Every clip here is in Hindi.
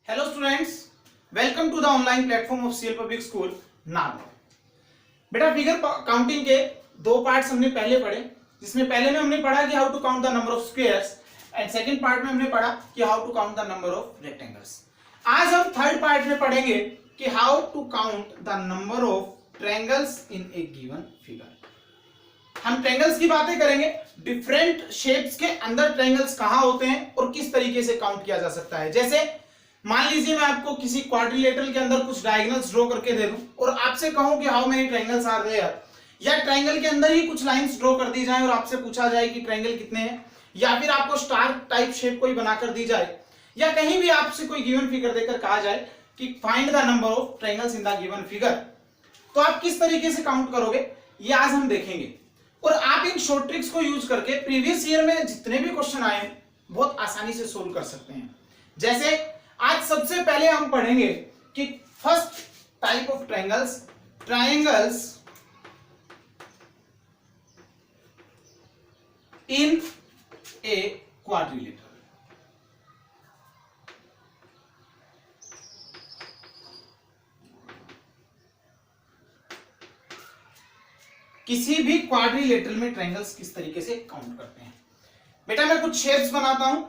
Hello students, welcome to the online platform of CL public school Nagaur. बेटा फिगर काउंटिंग के दो पार्ट्स हमने पहले पढ़े, जिसमें पहले में हमने पढ़ा कि how to count the number of squares and second part में हमने पढ़ा कि how to count the number of rectangles. आज हम थर्ड पार्ट में पढ़ेंगे कि how to count the number of triangles in a given figure. हम ट्रायंगल्स की बातें करेंगे, डिफरेंट शेप्स के अंदर ट्रायंगल्स कहां होते हैं और किस तरीके से काउंट किया जा सकता है। जैसे मान लीजिए मैं आपको किसी क्वाड्रिलेटरल के अंदर कुछ डायगोनल्स ड्रॉ करके दे दूं और आपसे कहूं कि how many triangles are there, या ट्रायंगल के अंदर ही कुछ लाइंस ड्रॉ कर दी जाए और आपसे पूछा जाए कि ट्रायंगल कितने हैं, या फिर आपको स्टार टाइप शेप कोई बनाकर दी जाए, या कहीं भी आपसे कोई गिवन फिगर देकर कहा जाए कि find the number of triangles in the given figure, तो आप किस तरीके से काउंट करोगे ये आज हम देखेंगे। और आप इन शॉर्ट ट्रिक्स को यूज करके प्रीवियस ईयर में जितने भी क्वेश्चन आए हैं बहुत आसानी से सोल्व कर सकते हैं। जैसे आज सबसे पहले हम पढ़ेंगे कि first type of triangles in a quadrilateral. किसी भी क्वाड्रिलेटरल में ट्रायंगल्स किस तरीके से काउंट करते हैं। बेटा मैं कुछ शेप्स बनाता हूं।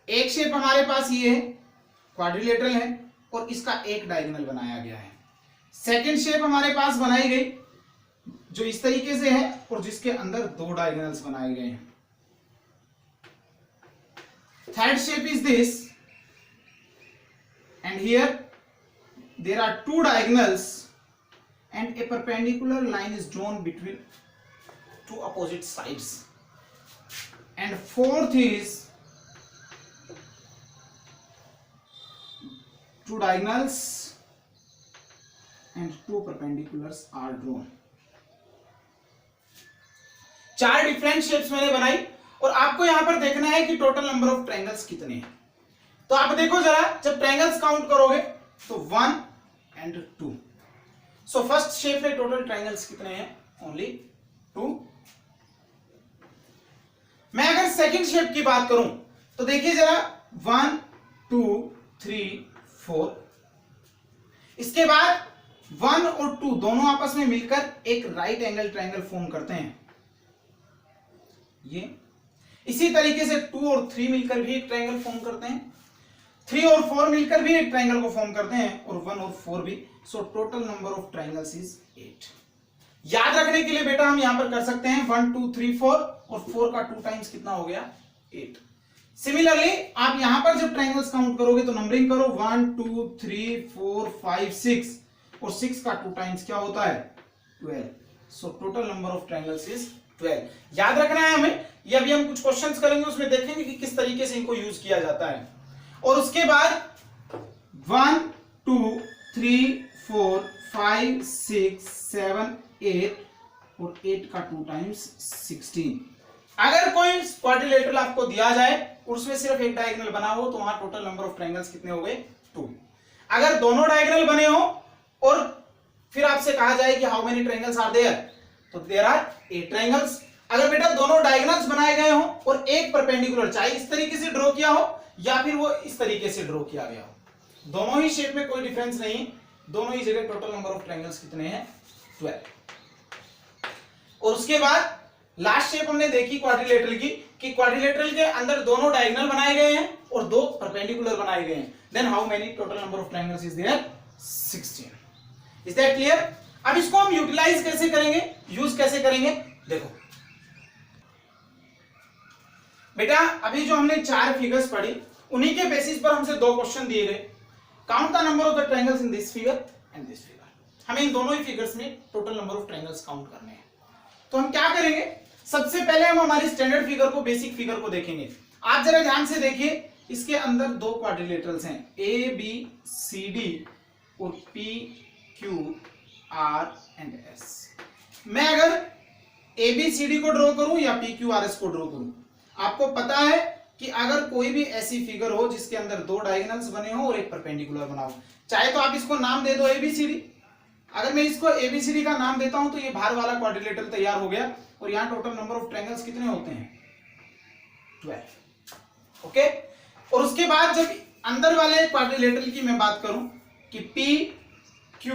एक शेप हमारे पास ये है, क्वाड्रिलेटरल है और इसका एक डायगोनल बनाया गया है। सेकंड शेप हमारे पास बनाई गई जो इस तरीके से है और जिसके अंदर दो डायगोनल्स बनाए गए हैं। Third shape is this and here there are two diagonals and a perpendicular line is drawn between two opposite sides. And fourth is two diagonals and two perpendiculars are drawn. चार डिफरेंट शेप्स मैंने बनाई और आपको यहां पर देखना है कि टोटल नंबर ऑफ ट्रायंगल्स कितने हैं। तो आप देखो जरा, जब ट्रायंगल्स काउंट करोगे तो 1 and 2। सो फर्स्ट शेप में टोटल ट्रायंगल्स कितने हैं? ओनली 2। मैं अगर सेकंड शेप की बात करूं तो देखिए जरा, 1 2 3 4। इसके बाद 1 और 2 दोनों आपस में मिलकर एक राइट एंगल ट्रायंगल फॉर्म करते हैं। ये इसी तरीके से 2 और 3 मिलकर भी एक ट्रायंगल फॉर्म करते हैं। 3 और 4 मिलकर भी एक ट्रायंगल को फॉर्म करते हैं और 1 और 4 भी। सो total number of triangles is 8। याद रखने के लिए बेटा हम यहां पर कर सकते हैं 1 2 3 4 और 4 का 2 टाइम्स कितना हो गया? 8। सिमिलरली आप यहां पर जब ट्रायंगल्स काउंट करोगे तो नंबरिंग करो 1 2 3 4 5 6 और 6 का 2 टाइम्स क्या होता है? 12। सो total number of triangles is 12। याद रखना है हमें। ये अभी हम कुछ क्वेश्चंस करेंगे, उसमें देखेंगे कि किस तरीके से इनको यूज किया जाता है। और उसके बाद 1 2 3 4 5 6 7 8 और 8 का 2 टाइम्स 16। अगर कोई क्वाड्रिलेटरल आपको दिया जाए और उसमें सिर्फ एक डायगोनल बना हो तो वहां टोटल नंबर ऑफ ट्रायंगल्स कितने हो गए? 2। अगर दोनों डायगोनल बने हो और फिर आपसे कहा जाए कि how many triangles are there, तो देयर आर 8 ट्रायंगल्स। अगर बेटा दोनों डायगोनल्स बनाए गए हो और एक परपेंडिकुलर, चाहे इस तरीके से ड्रॉ किया हो या फिर वो इस तरीके से ड्रॉ किया गया हो, दोनों ही शेप में कोई डिफरेंस नहीं, दोनों ही जगह टोटल नंबर ऑफ ट्रायंगल्स कितने हैं? 12। और उसके बाद लास्ट शेप हमने देखी क्वाड्रिलेटरल की, कि क्वाड्रिलेटरल के अंदर दोनों डायगोनल बनाए गए हैं और दो परपेंडिकुलर बनाए गए हैं। Then how many total number of triangles is there? 16। Is that clear? अब इसको हम यूटिलाइज कैसे करेंगे, यूज कैसे करेंगे, देखो बेटा अभी जो हमने 4 फिगर्स पढ़ी उन्हीं के बेसिस पर हमसे 2 क्वेश्चन दिए गए। Count the number of the triangles in this figure and this figure. हमें इन दोनों ही फिगर्स में total number of triangles count करने हैं। तो हम क्या करेंगे, सबसे पहले हम हमारी स्टैंडर्ड फिगर को, बेसिक फिगर को देखेंगे। आप जरा ध्यान से देखिए, इसके अंदर 2 क्वाड्रिलेटरल्स हैं, ए बी सी डी और P Q R and S. मैं अगर ए बी सी डी को ड्रॉ करूं या पी क्यू आर एस को ड्रॉ करूं, आपको पता है कि अगर कोई भी ऐसी फिगर हो जिसके अंदर 2 डायगोनल्स बने हो और एक परपेंडिकुलर बना हो, चाहे तो आप इसको नाम दे दो एबीसीडी। अगर मैं इसको एबीसीडी का नाम देता हूं तो ये बाहर वाला क्वाड्रिलेटरल तैयार हो गया और यहां टोटल नंबर ऑफ ट्रायंगल्स कितने होते हैं? 12। ओके। और उसके बाद जब अंदर वाले क्वाड्रिलेटरल की मैं बात करूं कि P Q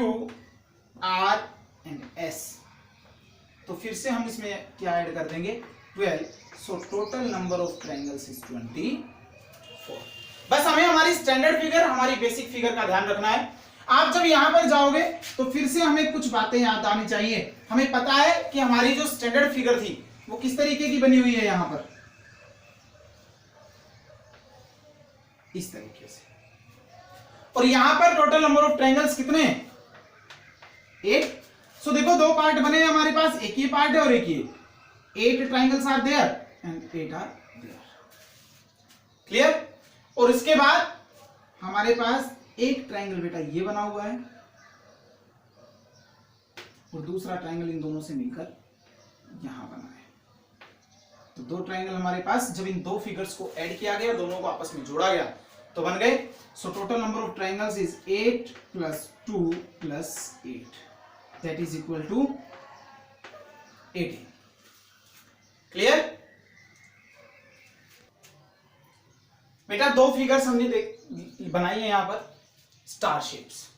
R and S, तो फिर से हम इसमें क्या ऐड कर देंगे 12, सो total number of triangles is 24। बस हमें हमारी स्टैंडर्ड फिगर, हमारी बेसिक फिगर का ध्यान रखना है। आप जब यहां पर जाओगे तो फिर से हमें कुछ बातें याद आनी चाहिए। हमें पता है कि हमारी जो स्टैंडर्ड फिगर थी वो किस तरीके की बनी हुई है, यहां पर इस तरीके से, और यहां पर टोटल नंबर ऑफ ट्रायंगल्स कितने हैं 8। सो देखो दो पार्ट बने हैं हमारे पास, एक ये पार्ट है और एक ये, 8 triangles are there and 8 are there, clear. और इसके बाद हमारे पास एक ट्रायंगल बेटा ये बना हुआ है और दूसरा ट्रायंगल इन दोनों से मिलकर यहां बना है। तो दो ट्रायंगल हमारे पास, जब इन दो फिगर्स को ऐड किया गया, दोनों को आपस में जोड़ा गया तो बन गए। So total number of triangles is 8 + 2 + 8, that is equal to 18। Clear बेटा, दो फिगर्स हमने बनाई है यहां पर स्टार शेप्स।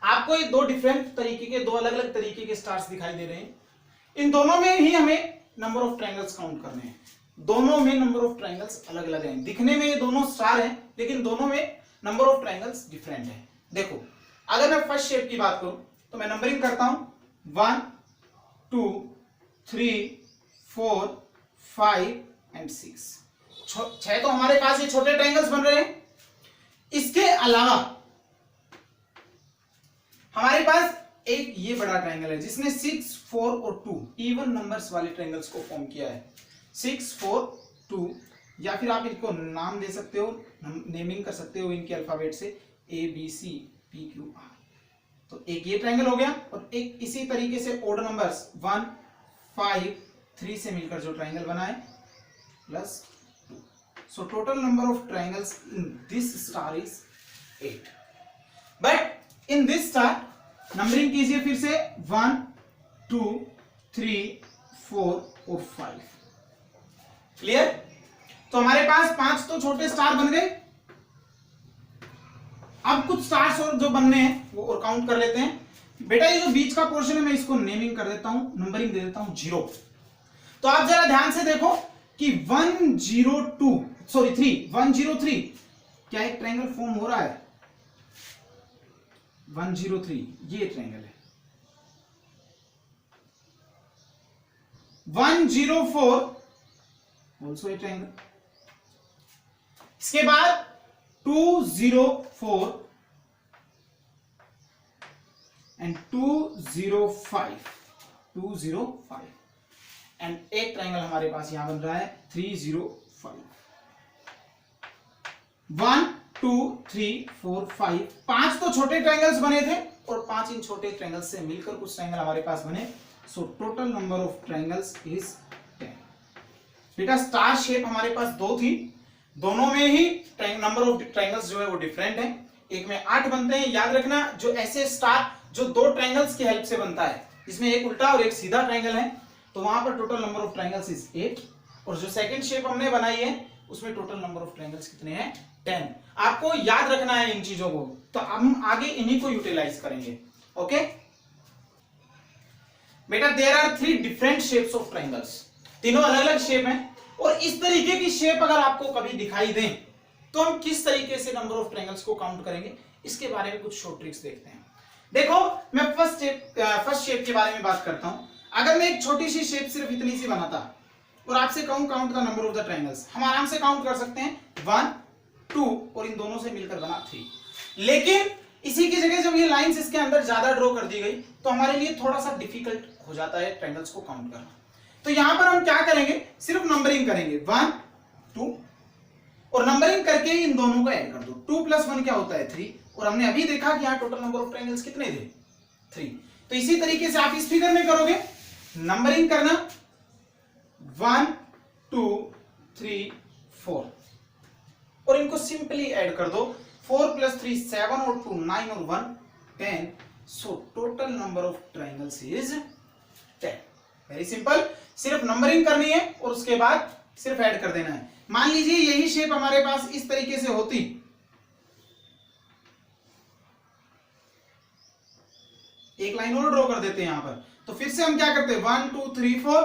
आपको ये दो डिफरेंट तरीके के, दो अलग अलग तरीके के स्टार्स दिखाई दे रहे हैं। इन दोनों में ही हमें नंबर ऑफ ट्रायंगल्स काउंट करने हैं। दोनों में नंबर ऑफ ट्रायंगल्स अलग अलग हैं। दिखने में ये दोनों स्टार हैं, लेकिन दोनों में नंबर ऑफ ट्रायंगल्स डिफरेंट है। देखो, अगर मैं फर्स्ट शेप की बात करूं तो मैं नंबरिंग करता हूं 1 2 3 4 5 एंड 6। 6 तो हमारे पास ये छोटे ट्रायंगल्स बन रहे हैं। इसके अलावा हमारे पास एक ये बड़ा ट्रायंगल है जिसने 6 4 और 2 इवन नंबर्स वाले ट्रायंगल्स को फॉर्म किया है। 6 4 2, या फिर आप इनको नाम दे सकते हो, नेमिंग कर सकते हो इनके अल्फाबेट से, ABC PQR। तो एक ये ट्रायंगल हो गया, और एक इसी तरीके से ओड नंबर्स 1 5 3 से मिलकर जो ट्रायंगल बना है +2। सो total number of triangles in this star is 8। But in this star numbering कीजिए फिर से 1 2 3 4 और 5। क्लियर। तो हमारे पास 5 तो छोटे स्टार बन गए। अब कुछ स्टार्स और जो बनने हैं वो और काउंट कर लेते हैं। बेटा ये जो बीच का पोर्शन है मैं इसको नेमिंग कर देता हूं, नंबरिंग दे देता हूं 0। तो आप जरा ध्यान से देखो कि 103 क्या एक ट्रायंगल फॉर्म हो रहा है। 103 ये ट्रायंगल है। 104 ऑल्सो ए ट्रायंगल। इसके बाद 204 एंड 205 एंड एक ट्रायंगल हमारे पास यहां बन रहा है 305। 1 2 3 4 5, 5 तो छोटे ट्रायंगल्स बने थे और 5 इन छोटे ट्रायंगल्स से मिलकर कुछ ट्रायंगल हमारे पास बने। सो total number of triangles is 10। बेटा स्टार शेप हमारे पास दो थी, दोनों में ही नंबर ऑफ ट्रायंगल्स जो है वो डिफरेंट है। एक में 8 बनते हैं। याद रखना, जो ऐसे स्टार जो दो ट्रायंगल्स की हेल्प से बनता है, इसमें एक उल्टा और एक सीधा ट्रायंगल है, तो वहां पर total number of triangles is 8। और जो सेकंड शेप हमने बनाई है उसमें टोटल नंबर ऑफ ट्रायंगल्स कितने हैं 10। आपको याद रखना है इन चीजों को, तो हम आगे इन्हीं को यूटिलाइज करेंगे। ओके बेटा, there are 3 different shapes of triangles. तीनों अलग अलग शेप हैं, और इस तरीके की शेप अगर आपको कभी दिखाई दें तो हम किस तरीके से नंबर ऑफ ट्रायंगल्स को काउंट करेंगे, इसके बारे में कुछ शॉर्ट ट्रिक्स देखते हैं। देखो, मैं फर्स्ट शेप के बारे में बात करता हूं। अगर मैं एक छोटी सी शेप सिर्फ इतनी सी बनाता और आपसे कहूं count the number of the triangles, हम आराम से काउंट कर सकते हैं 1 2 और इन दोनों से मिलकर बना 3। लेकिन इसी की जगह जब ये लाइंस इसके अंदर ज्यादा ड्रॉ कर दी गई तो हमारे लिए थोड़ा सा डिफिकल्ट हो जाता है ट्रायंगल्स को काउंट करना। तो यहां पर हम क्या करेंगे, सिर्फ नंबरिंग करेंगे 1 2, और नंबरिंग करके इन दोनों को ऐड कर दो। 2 + 1 क्या होता है 3, और हमने अभी देखा कि यहां टोटल नंबर ऑफ ट्रायंगल्स कितने थे 3। तो इसी तरीके से आप इस फिगर में करोगे, नंबरिंग करना 1 2 3 4, और इनको सिंपली ऐड कर दो। 4 + 3 7 और 2 9 और 1 10। सो total number of triangles is 10। Very simple, सिर्फ नंबरिंग करनी है और उसके बाद सिर्फ ऐड कर देना है। मान लीजिए यही शेप हमारे पास इस तरीके से होती, एक लाइन और ड्रॉ कर देते हैं यहां पर, तो फिर से हम क्या करते हैं 1 2 3 4,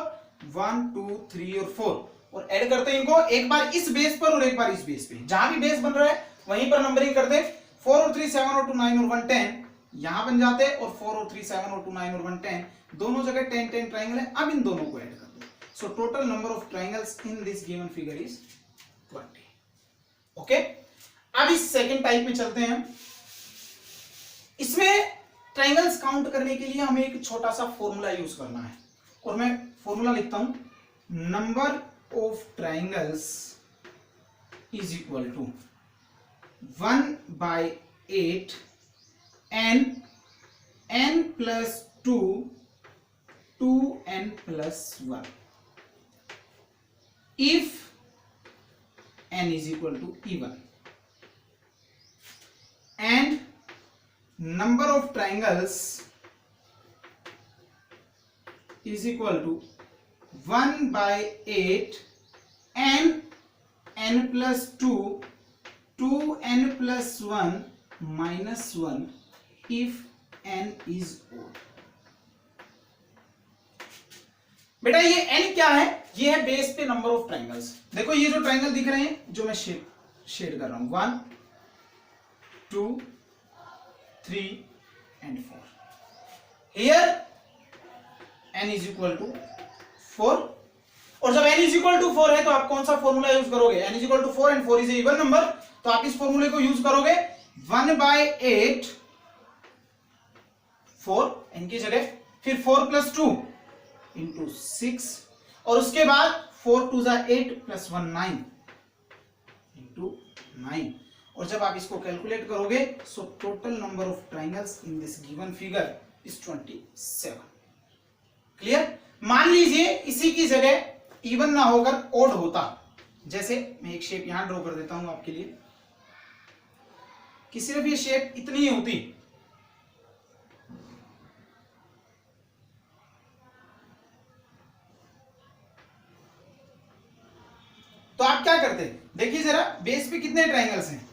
1 2 3 और 4 और ऐड करते हैं इनको, एक बार इस बेस पर और एक बार इस बेस पे, जहां भी बेस बन रहा है वहीं पर नंबरिंग करते हैं। 4 और 3 7 और 2 9 और 1 10 यहां बन जाते हैं, और 4 और 3 7 और 2 9 और 1 10 दोनों जगह 10 10 ट्राइंगल है। अब इन दोनों को ऐड कर दो, सो total number of triangles in this given figure is 20। Okay, अब इस सेकंड टाइप में चलते हैं। इसमें ट्राइंगल्स काउंट करने के लिए हमें एक छोटा सा फॉर्मूला यूज करना है, और मैं फॉर्मूला लिखता हूं, number of triangles is equal to 1/8 n plus 2 2n plus 1 if n is equal to even, and number of triangles is equal to 1/8 n plus 2 2n plus 1 minus 1 if n is odd। बेटा ये n क्या है, ये है बेस पे नंबर ऑफ ट्राइंगल्स। देखो ये जो ट्राइंगल दिख रहे हैं जो मैं शेड कर रहा हूं, 1 2 3 and 4, here n is equal to 4, और जब n is equal to 4 है तो आप कौन सा फॉर्मूला यूज करोगे, n is equal to 4 and 4 is a even number, तो आप इस फॉर्मूले को यूज करोगे 1/8 4 n की जगह, फिर 4 plus 2 into 6, और उसके बाद 4 2 जा 8 plus 1 9 into 9, और जब आप इसको कैलकुलेट करोगे सो total number of triangles in this given figure is 27। Clear. मान लीजिए इसी की जगह इवन ना होकर ओड होता, जैसे मैं एक शेप यहां ड्रॉ कर देता हूं आपके लिए, कि सिर्फ ये शेप इतनी ही होती, तो आप क्या करते, देखिए जरा बेस पे कितने ट्राइंगल्स हैं,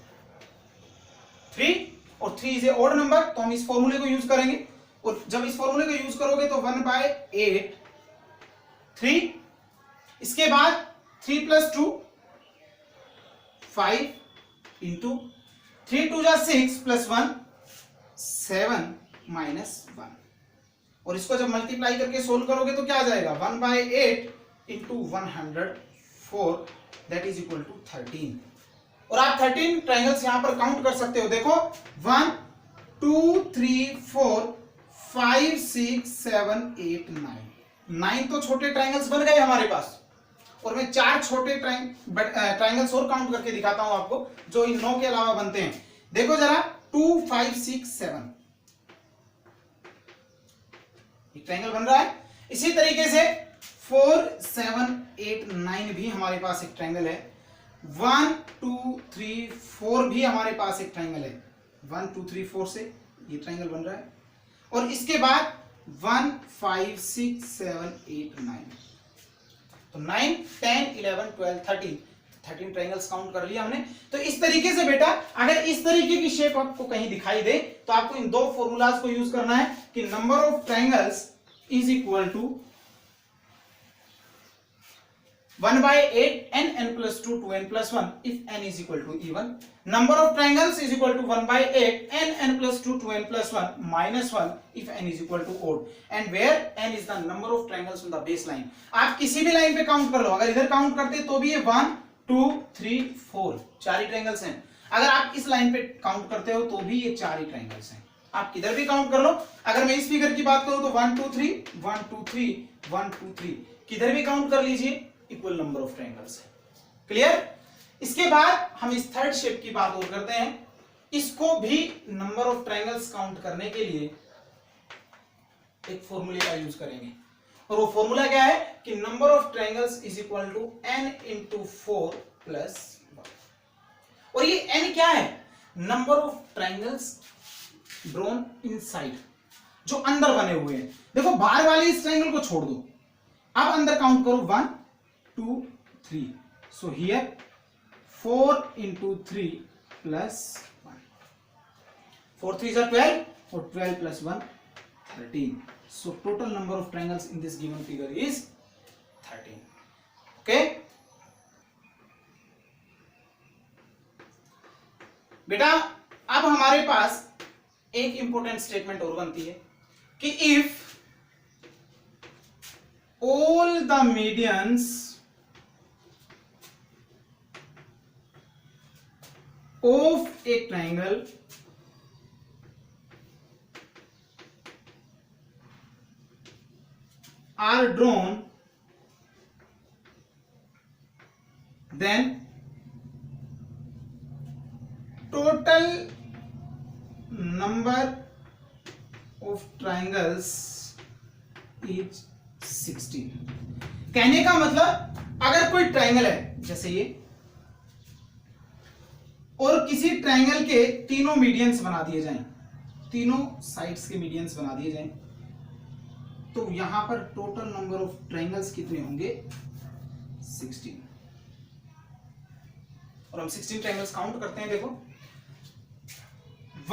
3, और 3 इज ए ऑड नंबर, तो हम इस फॉर्मूले को यूज करेंगे, और जब इस फॉर्मूले को यूज करोगे तो 1/8 3, इसके बाद 3 plus 2 5 into 3 2 जा 6 plus 1 7 minus 1, और इसको जब मल्टीप्लाई करके सोल्व करोगे तो क्या आ जाएगा 1/8 into 104 that is equal to 13, और आप 13 ट्राइंगल्स यहां पर काउंट कर सकते हो। देखो 1 2 3 4 5 6 7 8 9 तो छोटे ट्राइंगल्स बन गए हमारे पास, और मैं 4 छोटे ट्राइंगल्स और काउंट करके दिखाता हूं आपको जो इन 9 के अलावा बनते हैं। देखो जरा 2 5 6 7 एक ट्राइंगल बन रहा है, इसी तरीके से 4 7 8 9 भी हमारे पास एक ट्राइंगल है, 1 2 3 4 भी हमारे पास एक ट्राइंगल है, 1 2 3 4 से ये ट्राइंगल बन रहा है, और इसके बाद 1 5 6 7 8 9, तो 9 10 11 12 13 ट्राइंगल्स काउंट कर लिया हमने। तो इस तरीके से बेटा अगर इस तरीके की शेप आपको कहीं दिखाई दे तो आपको इन दो फॉर्मूलाज को यूज करना है कि number of triangles is equal to 1/8 n plus 2 2n plus 1 if n is equal to even, number of triangles is equal to 1/8 n plus 2 2n plus 1 minus 1 if n is equal to odd, and where n is the number of triangles on the baseline। आप किसी भी लाइन पे काउंट कर लो, अगर इधर काउंट करते तो भी ये 1 2 3 4 4 ही ट्राइंगल्स हैं, अगर आप इस लाइन पे काउंट करते हो तो भी ये 4 ही ट्राइंगल्स हैं, आप किधर भी काउंट कर लो। अगर मैं इस फिगर की बात करूं तो 1 2 3 1 2 3 1 2 3 किधर भी काउंट कर लीजिए, इक्वल नंबर ऑफ ट्राइंगल्स है। क्लियर। इसके बाद हम इस थर्ड शेप की बात और करते हैं, इसको भी नंबर ऑफ ट्राइंगल्स काउंट करने के लिए एक फॉर्मूले का यूज करेंगे, और वो फॉर्मूला क्या है कि number of triangles is equal to n into 4 plus 1, और ये n क्या है, number of triangles drawn inside, जो अंदर बने हुए हैं। देखो बाहर वाले इस ट्राइंगल को छोड़ दो, अब अंदर काउंट करो 1 2 3. So here 4 into 3 plus 1. 4 3s are 12, or 12 plus 1 13. So total number of triangles in this given figure is 13. Okay. बेटा अब हमारे पास एक इंपॉर्टेंट स्टेटमेंट और बनती है कि if all the medians of a triangle are drawn, then total number of triangles is 16. कहने का मतलब अगर कोई ट्राइंगल है जैसे ये, और किसी ट्राइंगल के तीनों मीडियंस बना दिए जाएं, तीनों साइड्स के मीडियंस बना दिए जाएं, तो यहां पर टोटल नंबर ऑफ ट्राइंगल्स कितने होंगे? 16. और हम 16 ट्राइंगल्स काउंट करते हैं. देखो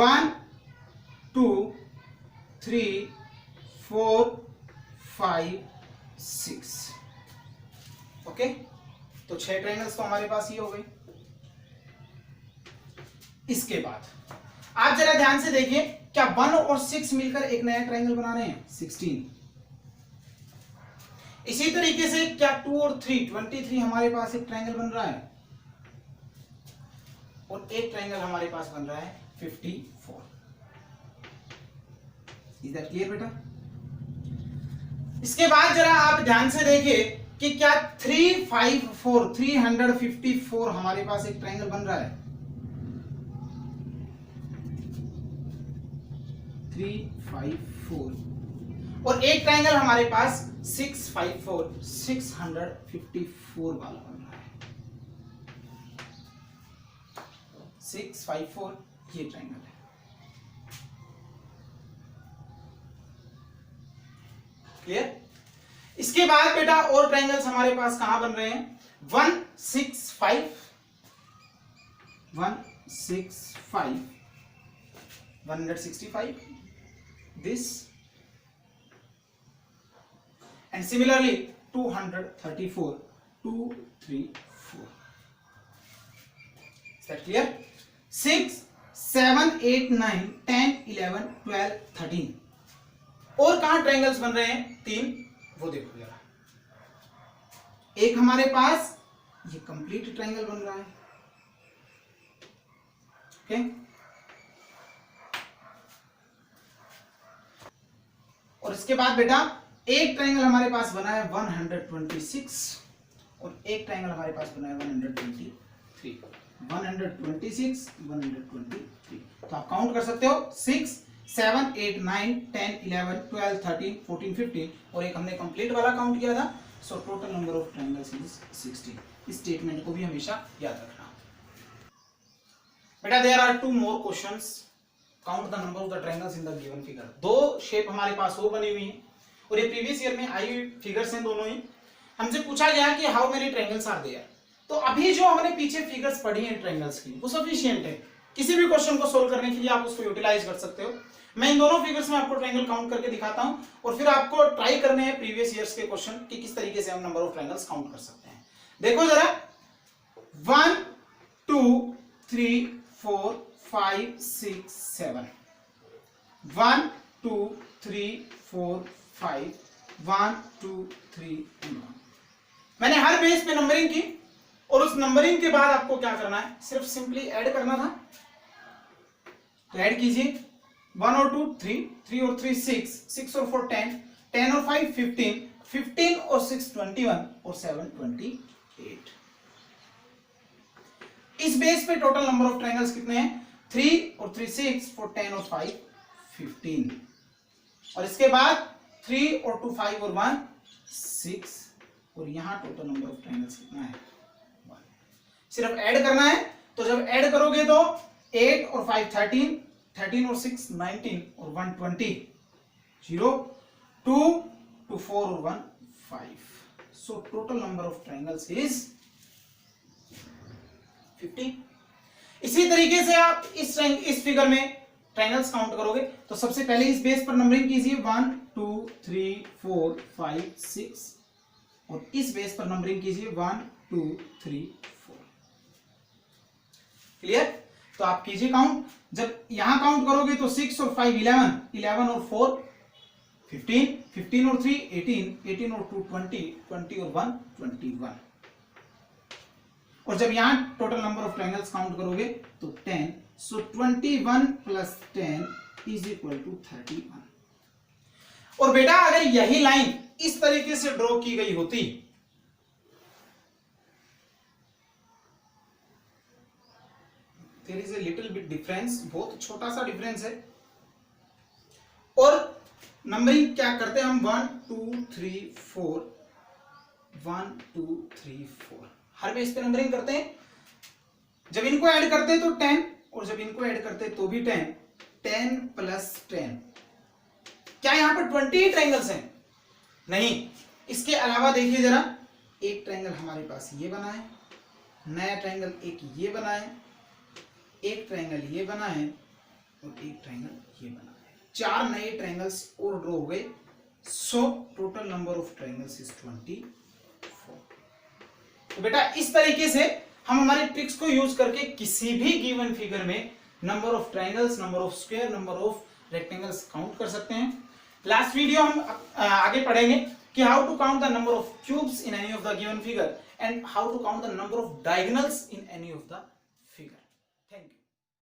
1 2 3 4 5 6. ओके, तो 6 ट्राइंगल्स तो हमारे पास ये हो गए. इसके बाद आप जरा ध्यान से देखिए, क्या 1 और 6 मिलकर एक नया ट्राइंगल बना रहे हैं? 16. इसी तरीके से क्या 2 और 3 23 हमारे पास एक ट्राइंगल बन रहा है, और एक ट्राइंगल हमारे पास बन रहा है 54. इज दैट क्लियर बेटा? इसके बाद जरा आप ध्यान से देखिए कि क्या 354 हमारे पास एक ट्राइंगल बन रहा है. 354, और एक ट्राइंगल हमारे पास 654 वाला बन रहा है. 654 ये ट्राइंगल है. क्लियर? इसके बाद बेटा और ट्राइंगल्स हमारे पास कहां बन रहे हैं? 165 165 this, and similarly 234 234. Is that clear? 6 7 8 9 10 11 12 13. और कहां ट्राइंगल्स बन रहे हैं? 3. वो देखो जरा, एक हमारे पास ये कंप्लीट ट्राइंगल बन रहा है. ओके, और इसके बाद बेटा एक ट्राइंगल हमारे पास बना है 126, और एक ट्राइंगल हमारे पास बना है 123. 126 123. तो आप काउंट कर सकते हो 6 7 8 9 10 11 12 13 14 15, और एक हमने कंप्लीट वाला काउंट किया था. So total number of triangles is 16. इस स्टेटमेंट को भी हमेशा याद रखना बेटा. There are 2 more questions. Count the number of the triangles in the given figure. 2 shape हमारे पास वो बनी हुई है, और ये प्रीवियस ईयर में आई हुई फिगर्स हैं दोनों ही. हमसे पूछा गया कि how many triangles are there. तो अभी जो हमने पीछे फिगर्स पढ़ी हैं ट्राइंगल्स की, वो सफिशिएंट है. किसी भी क्वेश्चन को सोल्व करने के लिए आप उसको यूटिलाइज कर सकते हो. मैं इन दोनों फिगर्स में आपको ट्राइंगल काउंट करके दिखाता हूं, और फिर आपको ट्राई करने हैं प्रीवियस ईयर्स के क्वेश्चन कि किस तरीके से हम नंबर ऑफ ट्राइंगल्स काउंट कर सकते हैं. देखो जरा 1 2 3 4 5 6 7. 1 2 3 4 5 1 2 3 1. मैंने हर बेस पे नंबरिंग की, और उस नंबरिंग के बाद आपको क्या करना है? सिर्फ सिंपली ऐड करना था. तो ऐड कीजिए. 1 और 2 3, 3 और 3 6, 6 और 4 10, 10 और 5 15, 15 और 6 21, और 7 28. इस बेस पे टोटल नंबर ऑफ ट्राइंगल्स कितने हैं? 3 और 3 6, 4 10 और 5 15. और इसके बाद 3 और 2 5 और 1 6, और यहां टोटल नंबर ऑफ ट्राइंगल्स कितना है? 1. सिर्फ ऐड करना है. तो जब ऐड करोगे तो 8 और 5 13, 13 और 6 19, और 1 20. 0 2 2 4 और 1 5. सो total number of triangles is 15। इसी तरीके से आप इस फिगर में ट्रायंगल्स काउंट करोगे तो सबसे पहले इस बेस पर नंबरिंग कीजिए 1 2 3 4 5 6 और इस बेस पर नंबरिंग कीजिए 1 2 3 4। क्लियर? तो आप कीजिए काउंट। जब यहां काउंट करोगे तो 6 और 5 11, 11 और 4 15, 15 और 3 18, 18 और 2 20, 20 और 1 21। और जब यहां total number of triangles count करोगे तो 10, सो 21 प्लस 10 इज इक्वल टू 31। और बेटा अगर यही लाइन इस तरीके से ड्रॉ की गई होती, there is a little bit difference, बहुत छोटा सा डिफरेंस है। और नंबरिंग क्या करते हैं हम 1 2 3 4, 1 2 3 4 हर बेस पे नंबरिंग करते हैं। जब इनको ऐड करते हैं तो 10 और जब इनको ऐड करते हैं तो भी 10, 10 प्लस 10। क्या यहां पर 20 ट्रायंगल्स हैं? नहीं। इसके अलावा देखिए जरा, एक ट्रायंगल हमारे पास ये बना है, नया ट्रायंगल एक ये बना है, एक ट्रायंगल ये बना है और एक ट्रायंगल ये बना है। 4 नए ट्रायंगल्स और ड्रॉ हो गए। So total number of triangles is 24। तो बेटा इस तरीके से हम हमारे ट्रिक्स को यूज करके किसी भी गिवन फिगर में number of triangles, number of square, number of rectangles count कर सकते हैं। लास्ट वीडियो हम आगे पढ़ेंगे कि how to count the number of cubes in any of the given figure and how to count the number of diagonals in any of the